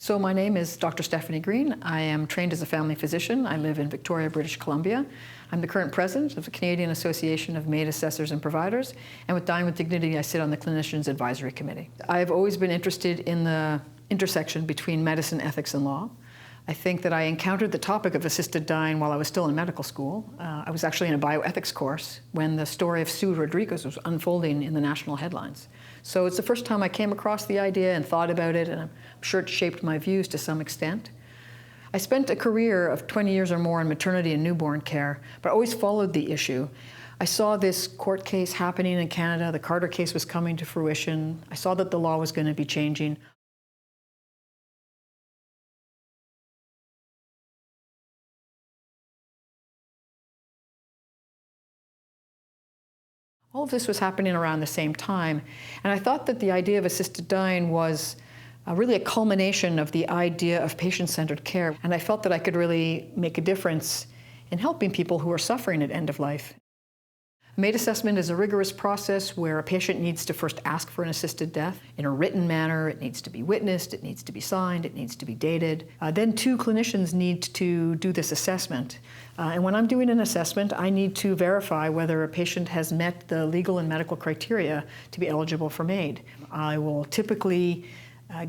So my name is Dr. Stefanie Green. I am trained as a family physician. I live in Victoria, British Columbia. I'm the current president of the Canadian Association of MAID Assessors and Providers, and with Dying with Dignity, I sit on the Clinicians Advisory Committee. I've always been interested in the intersection between medicine, ethics, and law. I think that I encountered the topic of assisted dying while I was still in medical school. I was actually in a bioethics course when the story of Sue Rodriguez was unfolding in the national headlines. So it's the first time I came across the idea and thought about it, and I'm sure it shaped my views to some extent. I spent a career of 20 years or more in maternity and newborn care, but I always followed the issue. I saw this court case happening in Canada. The Carter case was coming to fruition. I saw that the law was going to be changing. All of this was happening around the same time, and I thought that the idea of assisted dying was really a culmination of the idea of patient-centered care, and I felt that I could really make a difference in helping people who are suffering at end of life. MAID assessment is a rigorous process where a patient needs to first ask for an assisted death in a written manner. It needs to be witnessed, it needs to be signed, it needs to be dated. Then two clinicians need to do this assessment. And when I'm doing an assessment, I need to verify whether a patient has met the legal and medical criteria to be eligible for MAID. I will typically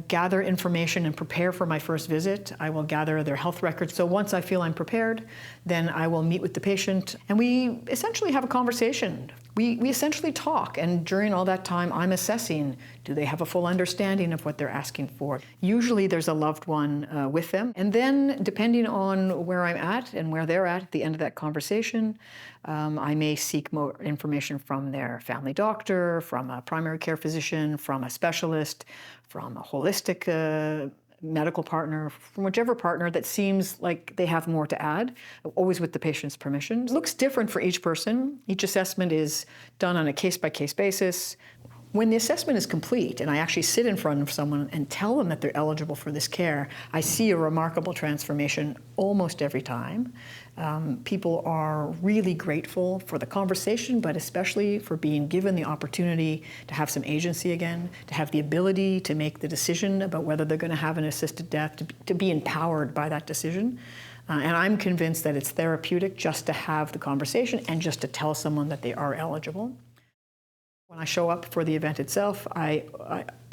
gather information and prepare for my first visit. I will gather their health records. So once I feel I'm prepared, then I will meet with the patient and we essentially have a conversation. We essentially talk, and during all that time I'm assessing, do they have a full understanding of what they're asking for? Usually there's a loved one with them, and then depending on where I'm at and where they're at the end of that conversation, I may seek more information from their family doctor, from a primary care physician, from a specialist, from a holistic medical partner, from whichever partner that seems like they have more to add, always with the patient's permission. It looks different for each person. Each assessment is done on a case-by-case basis. When the assessment is complete and I actually sit in front of someone and tell them that they're eligible for this care, I see a remarkable transformation almost every time. People are really grateful for the conversation, but especially for being given the opportunity to have some agency again, to have the ability to make the decision about whether they're going to have an assisted death, to be empowered by that decision. And I'm convinced that it's therapeutic just to have the conversation and just to tell someone that they are eligible. When I show up for the event itself, I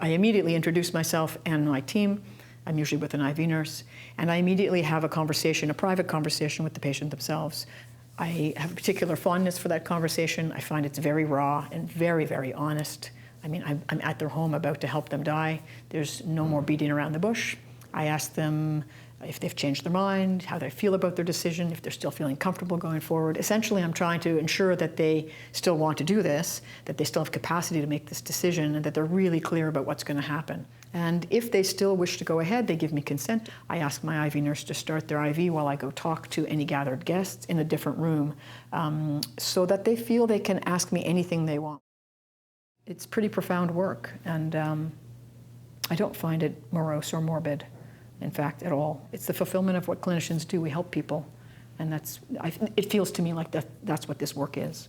immediately introduce myself and my team. I'm usually with an IV nurse, and I immediately have a conversation, a private conversation with the patient themselves. I have a particular fondness for that conversation. I find it's very raw and very, very honest. I mean, I'm at their home about to help them die. There's no more beating around the bush. I ask them if they've changed their mind, how they feel about their decision, if they're still feeling comfortable going forward. Essentially, I'm trying to ensure that they still want to do this, that they still have capacity to make this decision, and that they're really clear about what's going to happen. And if they still wish to go ahead, they give me consent. I ask my IV nurse to start their IV while I go talk to any gathered guests in a different room, so that they feel they can ask me anything they want. It's pretty profound work, and I don't find it morose or morbid. In fact, at all. It's the fulfillment of what clinicians do. We help people, and it feels to me like that's what this work is.